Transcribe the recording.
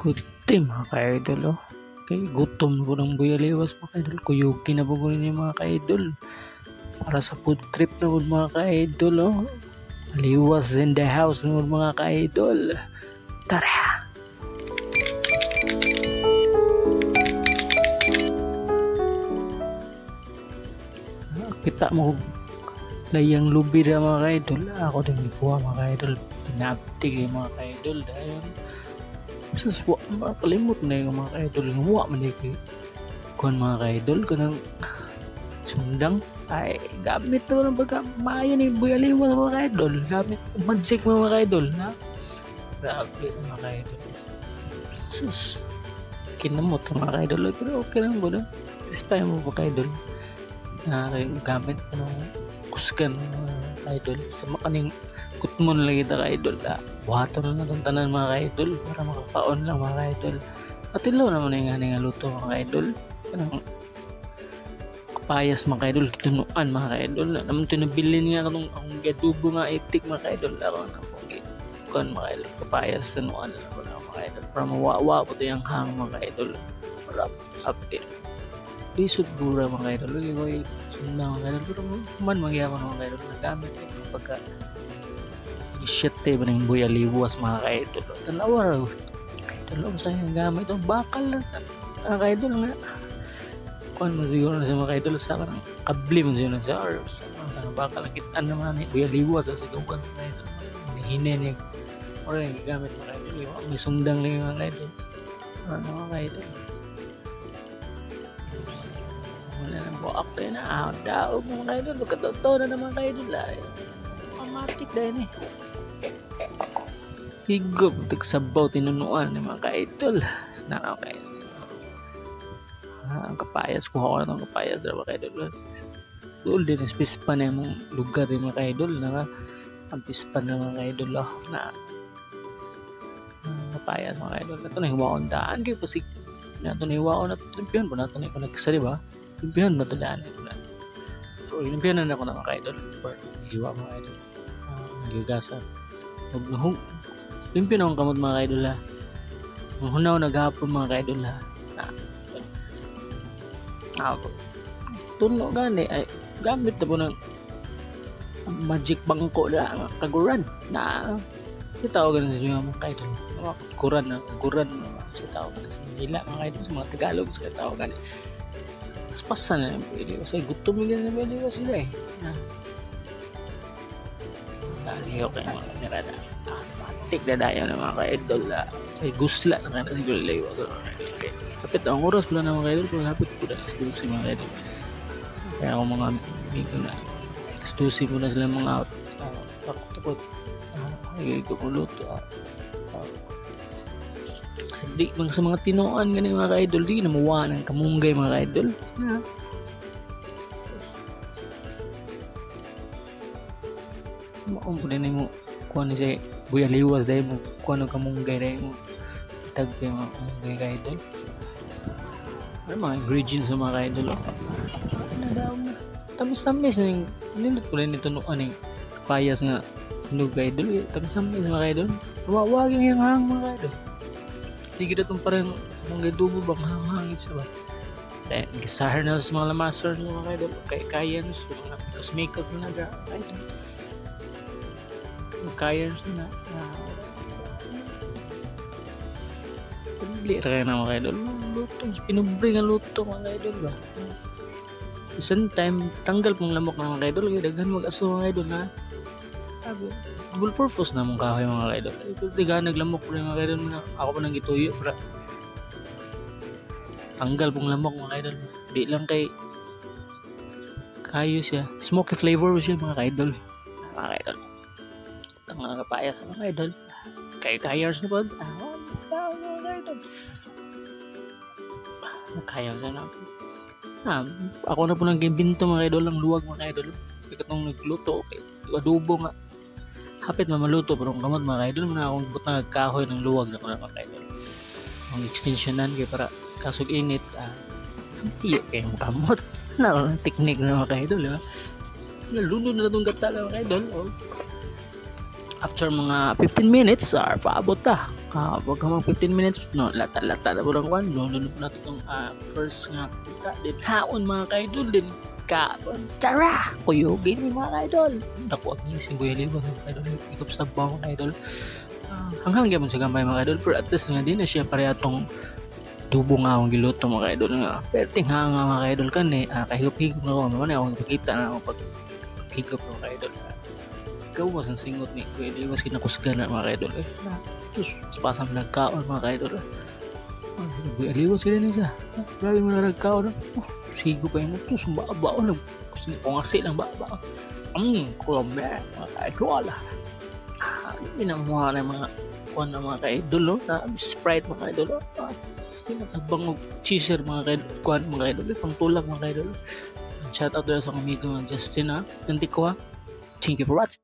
Good day mga ka-idol oh. Okay, gutom po ng buyaliwas mga ka-idol. Kuyugi na po rin yung mga ka-idol. Para sa food trip na po mga ka-idol oh. Liwas in the house na po mga ka-idol. Tara! Kita mo layang lubi na mga ka-idol. Ako din ikuha mga ka-idol. Pinaptig yung mga ka-idol dahil suswa makalimot na yung mga ka-idol. Ngawa man yung kuhan mga ka-idol. Kanang sundang ay gamit na ng baga maayon yung buyaliwas mga ka-idol. Gamit magic mga ka-idol na grabe mga ka-idol. Sus kinamot mga ka-idol. Pero okay lang po na tispay mo mga ka-idol na gamit ko ng kusgan mga ka-idol. Sa makaning kutmon lagi ta ka-idol buhaton na itong tanan mga ka-idol para makapaon lang mga ka-idol. At ilaw naman yung nga luto mga ka-idol. Kanang kapayas mga ka-idol, kitunuan mga ka-idol. Naman ito nabilin nga kanong ang gadubo nga itik mga ka-idol. Ako na po kuhan mga ka-idol. Kapayas tunuan lang ako na mga ka-idol. Para mawawa po ito yung hang mga ka-idol. Para update. Lisod bura mga ka-idol. Lagi sundang mga ka-idol. Pero man magyako ng mga ka-idol. Nagamit yung pagka shit ba ng buyaliwas mga ka-idol. Tanawa raw ka-idol ang sayang gamit ang bakal lang mga ka-idol nga kuhan mo siguro na sa mga ka-idol sa kanang kabli mo siguro na sa or sa bakal ang kitaan naman ni buyaliwas sa sigawan mga ka-idol hinin niya or yung gamit mga ka-idol may sundang lang mga ka-idol mga ka-idol wala nang buwak tayo na daog mga ka-idol magkatotoo na naman ka-idol matik dahil higop tagsabaw tinunuan ng mga ka-idol na okay ang kapayas kuha ko na ng kapayas na mga ka-idol doon din pispan na yung lugar ng mga ka-idol na ang pispan ng mga ka-idol na kapayas mga ka-idol na ito na hiwaon daan kayo pasig na ito na hiwaon na limpihan po na ito na ipanagkasa diba limpihan ba ito daan so limpihan na ako ng mga ka-idol for hiwa mga ka-idol nagigasa limpihan akong kamot mga ka-idol hunaw naghapon mga ka-idol tuno gani ay gamit na po ng magic bangko na kaguran na sitawagan na siya mga ka-idol kaguran sitawagan na nila mga ka-idol sa mga Tagalog sitawagan pasan na yung pwede kasi gutom nila na pwede ko sila aliyo kayo mga nirada matik na dayo ng mga ka-idol ay gusla na kaya siguro layo kapit ang oras pala ng mga ka-idol pero kapit ko na x-12 mga ka-idol kaya ako mga amigo na x-12 ko na sila mga out takot ay ko luto di sa mga tinuan ganing mga ka-idol di na mawa ng kamunggay mga ka-idol maumpunin na mo kuha na siya buyaliwas dahil mo kuha na kamunggay dahil mo tag kayo mga kamunggay ka-idol ay mga ingredients sa mga ka-idol tamis-tamis nilot ko rin ito noon kapayas nga hinog ka-idol tamis-tamis mga ka-idol wag yung hang mga ka-idol hindi kita itong parang mga dubo bang hang-hangit siya ba dahil gisahar na sa mga lamaster ng mga ka-idol kayans mga cosmicals na ka-idol kayans na pagli rin na mga ka-idol luto pinubre nga luto mga ka-idol ba isang time tanggal pong lamok ng mga ka-idol daghan mag-aso mga ka-idol na double purpose na mong kahoy mga ka-idol daghan naglamok po mga ka-idol ako pa nang gituyo para tanggal pong lamok mga ka-idol di lang kay kayo siya smoky flavor siya mga ka-idol mga kapayas mga ka-idol kayo-kayars na po mga ka-idol kayang sana ako na po nang gimbinto mga ka-idol ang luwag mga ka-idol katong nagluto adobo nga hapit maluto pero kamot mga ka-idol na akong but na nagkahoy ng luwag na mga ka-idol ang extensionan kayo para kasog init tiyo kayong kamot na ang teknik na mga ka-idol nalunod na itong gata mga ka-idol after mga 15 minutes paabot ta wag ka mga 15 minutes no lata na po lang kwan lulunod na itong first nga kita din haon mga kaidol din ka tara kuyugin ni mga kaidol naku ang ising buhay libo mga kaidol ikop sa bawang mga kaidol hanghang gyapon sa gamay mga kaidol pero at least nga din na siya parehong tubo nga akong giluto mga kaidol nga perting hanga mga kaidol kani kahigop-higop na ako naman akong ipakita na akong paghigop mga kaidol ikaw was ang singot ni Kuya Liwas kinakusgan na mga kaidol sus pasang nagkaon mga kaidol Kuya Liwas sila niya grabe mo na nagkaon sigo pa yun sus baon kungasi lang baon kulombe mga kaidol hindi na muha na mga kuwan na mga kaidol na Sprite mga kaidol bangog cheeser mga kaidol kuwan mga kaidol pangtulak mga kaidol shout out sa amigo Justin Nantiko thank you for watching.